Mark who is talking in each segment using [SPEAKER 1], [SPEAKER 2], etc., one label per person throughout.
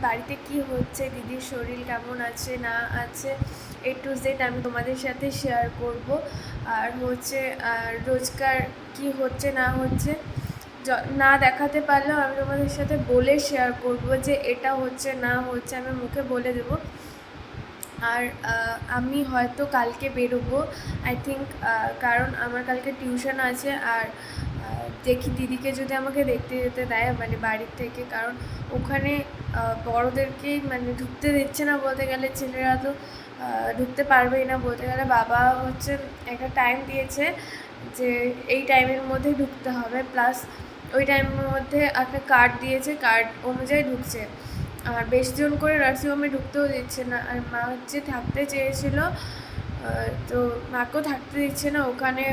[SPEAKER 1] বাড়িতে কি হচ্ছে, দিদির শরীর কেমন আছে না আছে, A to Z আমি তোমাদের সাথে শেয়ার করব। আর হচ্ছে রোজকার কি হচ্ছে না হচ্ছে না দেখাতে পারলেও আমি তোমাদের সাথে বলে শেয়ার করব যে এটা হচ্ছে না হচ্ছে, আমি মুখে বলে দেবো। আর আমি হয়তো কালকে বেরোবো আই থিঙ্ক, কারণ আমার কালকে টিউশন আছে। আর দেখি দিদিকে যদি আমাকে দেখতে যেতে দেয় মানে বাড়ির থেকে, কারণ ওখানে বড়োদেরকেই মানে ঢুকতে দিচ্ছে না বলতে গেলে, ছেলেরা তো ঢুকতে পারবেই না বলতে গেলে। বাবা হচ্ছে একটা টাইম দিয়েছে যে এই টাইমের মধ্যে ঢুকতে হবে, প্লাস ওই টাইমের মধ্যে একটা কার্ড দিয়েছে, কার্ড অনুযায়ী ঢুকছে। আর বেশি জন করে নার্সিংহোমে ঢুকতেও দিচ্ছে না। আর মা হচ্ছে থাকতে চেয়েছিল, তো মাকেও থাকতে দিচ্ছে না ওখানে।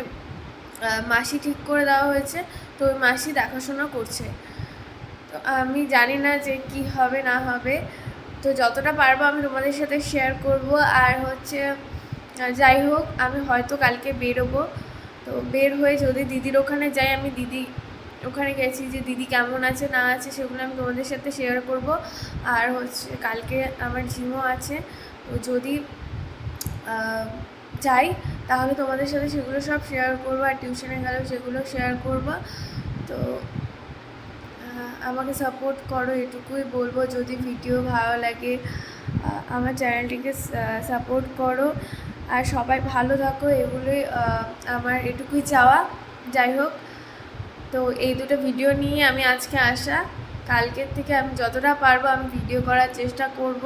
[SPEAKER 1] মাসি ঠিক করে দেওয়া হয়েছে, তো ওই মাসি দেখাশোনা করছে। তো আমি জানি না যে কি হবে না হবে, তো যতটা পারবো আমি তোমাদের সাথে শেয়ার করব। আর হচ্ছে যাই হোক, আমি হয়তো কালকে বেরোবো। তো বের হয়ে যদি দিদির ওখানে যাই, আমি দিদি ওখানে গেছি যে দিদি কেমন আছে না আছে সেগুলো আমি তোমাদের সাথে শেয়ার করব। আর হচ্ছে কালকে আমার জিমও আছে, তো যদি যাই তাহলে তোমাদের সাথে সেগুলো সব শেয়ার করবো। আর টিউশনে গেলেও সেগুলো শেয়ার করবো। তো আমাকে সাপোর্ট করো, এটুকুই বলবো। যদি ভিডিও ভালো লাগে আমার চ্যানেলটিকে সাপোর্ট করো, আর সবাই ভালো থাকো, এগুলোই আমার এটুকুই চাওয়া। যাই হোক, তো এই দুটো ভিডিও নিয়ে আমি আজকে আসা। কালকের থেকে আমি যতটা পারবো আমি ভিডিও করার চেষ্টা করব।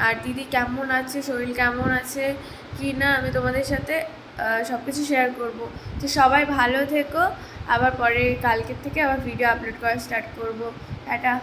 [SPEAKER 1] আর দিদি কেমন আছে, শরীর কেমন আছে কি না, আমি তোমাদের সাথে সব কিছু শেয়ার করব। তো সবাই ভালো থেকো, আবার পরে কালকের থেকে আবার ভিডিও আপলোড করা স্টার্ট করব। টাটা।